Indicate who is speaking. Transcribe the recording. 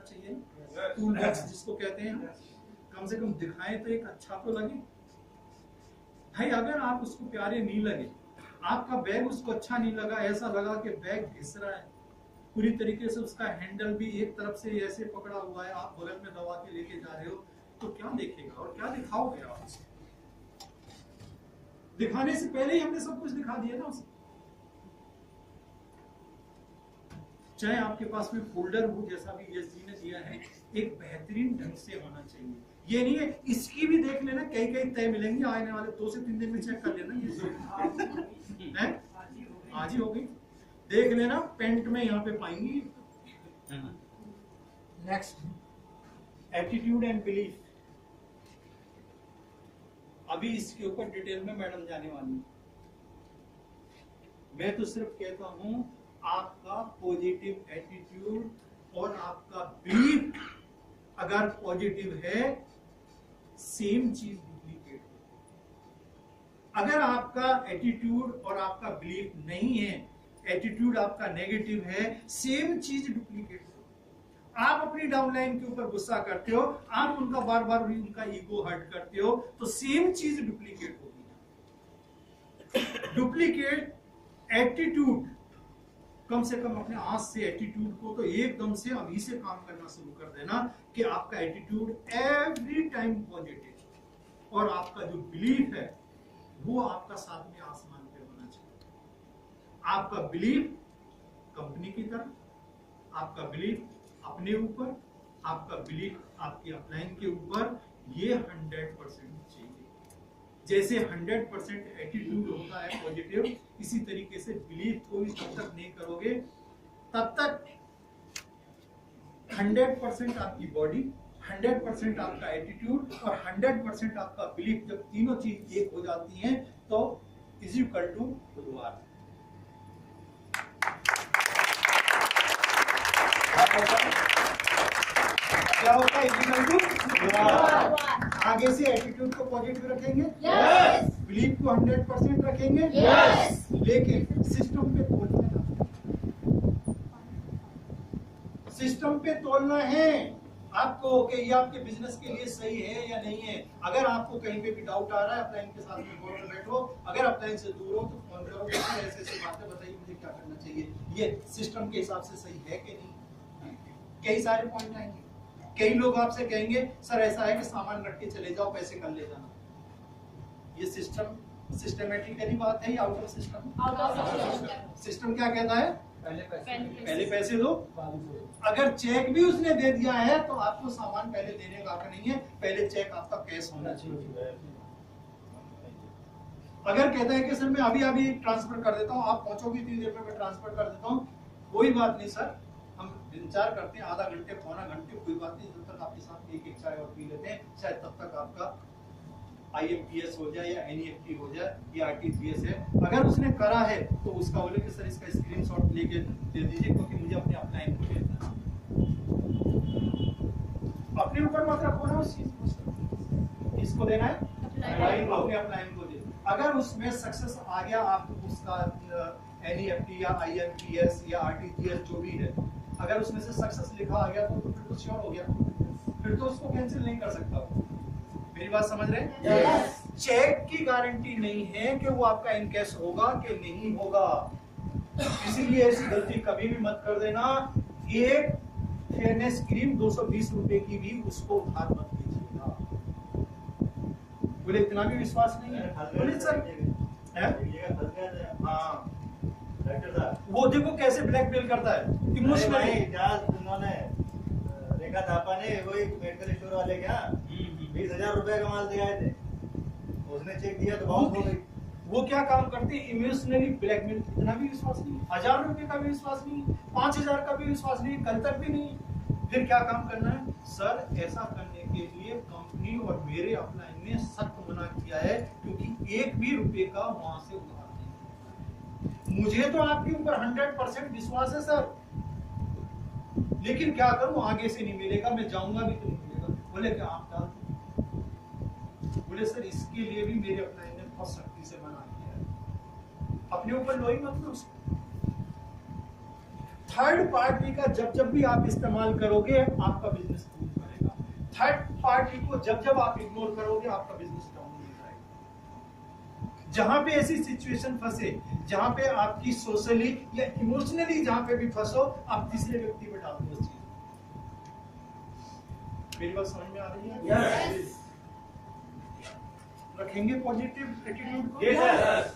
Speaker 1: होना चाहिए, tool box जिसको कहते हैं, कम से कम दिखाएं तो एक अच्छा तो लगे भाई। अगर आप उसको प्यारे नहीं लगे, आपका बैग उसको अच्छा नहीं लगा, ऐसा लगा कि बैग घिस रहा है पूरी तरीके से, उसका हैंडल भी एक तरफ से ऐसे पकड़ा हुआ है, आप बगल में दबा के लेके जा रहे हो, तो क्या देखेगा और क्या दिखाओगे आप उसे? दिखाने से पहले ही हमने सब कुछ दिखा दिया ना उसे। चाहे आपके पास में फोल्डर हो, जैसा भी यस जी ने दिया है, एक बेहतरीन ढंग से होना चाहिए। ये नहीं है इसकी भी देख लेना, कई कई तय मिलेंगे आने वाले 2 से 3 दिन में, चेक कर लेना ये है आज ही हो गई, देख लेना पेंट में यहाँ पे पाएंगी। Next, attitude and belief. अभी इसके ऊपर डिटेल में मैडम जाने वाली है, मैं तो सिर्फ कहता हूं आपका पॉजिटिव एटीट्यूड और आपका बिलीफ अगर पॉजिटिव है, सेम चीज डुप्लीकेट है। अगर आपका एटीट्यूड और आपका बिलीफ नहीं है, एटीट्यूड आपका नेगेटिव है, सेम चीज डुप्लीकेट हो। आप अपनी डाउनलाइन के ऊपर गुस्सा करते हो, आप उनका बार बार उनका ईगो हर्ट करते हो, तो सेम चीज डुप्लीकेट होगी। डुप्लीकेट एटीट्यूड, कम से कम अपने आज से एटीट्यूड को तो एकदम से अभी से काम करना शुरू कर देना कि आपका एटीट्यूड एवरी टाइम पॉजिटिव, और आपका जो बिलीफ है वो आपका साथ में आसमान पे होना चाहिए। आपका बिलीफ कंपनी की तरफ, आपका बिलीफ अपने ऊपर, आपका बिलीफ आपकी अपलाइन के ऊपर, ये 100% चाहिए। जैसे 100% एटीट्यूड होता है पॉजिटिव, इसी तरीके से बिलीफ को भी तब तक नहीं करोगे तब तक 100% आपकी बॉडी, 100% आपका एटीट्यूड और 100% आपका बिलीफ, जब तीनों चीज एक हो जाती हैं तो इज इक्वल टू वार। क्या होता है? इक्वल टू वार। आगे से एटीट्यूड को पॉजिटिव रखेंगे, यस। बिलीफ को 100% रखेंगे, यस। लेकिन सिस्टम पे तोलना है, सिस्टम पे तोलना है आपको कि ये आपके बिजनेस के लिए सही है या नहीं है। अगर आपको कहीं पे भी डाउट आ रहा है, अपलाइन के साथ में बोर्ड में बैठो, अगर अपलाइन से दूर हो तो फोन करो, ऐसे ऐसी बातें बताइए, मुझे क्या करना चाहिए, ये सिस्टम के हिसाब से सही है कि नहीं। कई सारे पॉइंट आएंगे, कई लोग आपसे कहेंगे सर ऐसा है कि सामान रख के चले जाओ, पैसे कर ले जाना। ये सिस्टम सिस्टमेटिकली बात है या out of system? Out of system. क्या कहता है? पहले पैसे दो। अगर चेक भी उसने दे दिया है तो आपको सामान पहले देने का हक नहीं है, पहले चेक आपका कैश होना चाहिए। अगर कहता है कि सर मैं अभी अभी ट्रांसफर कर देता हूँ, आप पहुंचोगे इतनी देर में मैं ट्रांसफर कर देता हूँ, कोई बात नहीं सर, हम इंतजार करते हैं आधा घंटे पौना घंटे, कोई बात नहीं, जब तक आपके साथ एक चाय और पी लेते हैं, शायद तब तक आपका IMPS हो जाए या NEFT हो जाए या RTGS है। अगर उसने करा है तो उसका बोले कि सर इसका स्क्रीनशॉट लेके दे दीजिए, क्योंकि मुझे अपने अपलाइन को देना है। अपने ऊपर मत रखो ना उस चीज को, इसको देना है अपलाइन को, अपने अपलाइन को दे। अगर उसमें सक्सेस आ गया, आप उसका NEFT या IMPS या RTGS जो भी है, अगर उसमें से सक्सेस लिखा आ गया तो फिर तो श्योर हो गया, फिर तो उसको कैंसिल नहीं कर सकता। मेरी बात समझ रहे हैं? yes. चेक की गारंटी नहीं है कि वो आपका इनकैश होगा कि नहीं होगा, इसीलिए ऐसी गलती कभी भी मत कर देना। एक फेयरनेस क्रीम 220 रुपए की भी उसको उधार मत लीजिएगा। बोले इतना भी विश्वास नहीं है? बोले सर हाँ, वो देखो कैसे ब्लैकमेल करता है इमोशनली।
Speaker 2: उन्होंने रेखा थापा ने वही मेडिकल स्टोर वाले क्या 20,000 रुपए का माल दिया थे, उसने चेक दिया तो बहुत हो गई।
Speaker 1: वो क्या काम करते हैं? Emotionally blackmail. इतना भी विश्वास नहीं, 1000 रुपए का भी विश्वास नहीं, 5000 का भी विश्वास नहीं, कल तक भी नहीं। फिर क्या काम करना है? सर ऐसा करने के लिए कंपनी और मेरे अपलाइन ने सख्त मना किया है, क्योंकि एक भी रुपए का वहां से उधार नहीं। मुझे तो आपके ऊपर 100% विश्वास है सर, लेकिन क्या करूं, आगे से नहीं मिलेगा, मैं जाऊंगा भी तो नहीं मिलेगा। बोले क्या आप डाल, बोले सर इसके लिए भी मेरे अपलाइन ने बहुत सख्ती से मना किया है। अपने ऊपर लोई मत लो उसको। थर्ड पार्टी का जब जब भी आप इस्तेमाल करोगे आपका बिजनेस बूम करेगा। थर्ड पार्टी को जब जब आप इग्नोर करोगे आपका बिजनेस डाउन हो जाएगा। जहां पे ऐसी सिचुएशन फंसे, जहां पे आपकी सोशली या इमोशनली जहां पे भी फंसो, आप तीसरे व्यक्ति पे डाल दो उस चीज। मेरी बात समझ में आ रही है?
Speaker 3: Yes.
Speaker 1: रखेंगे पॉजिटिव एटीट्यूड को।
Speaker 3: Yes, sir.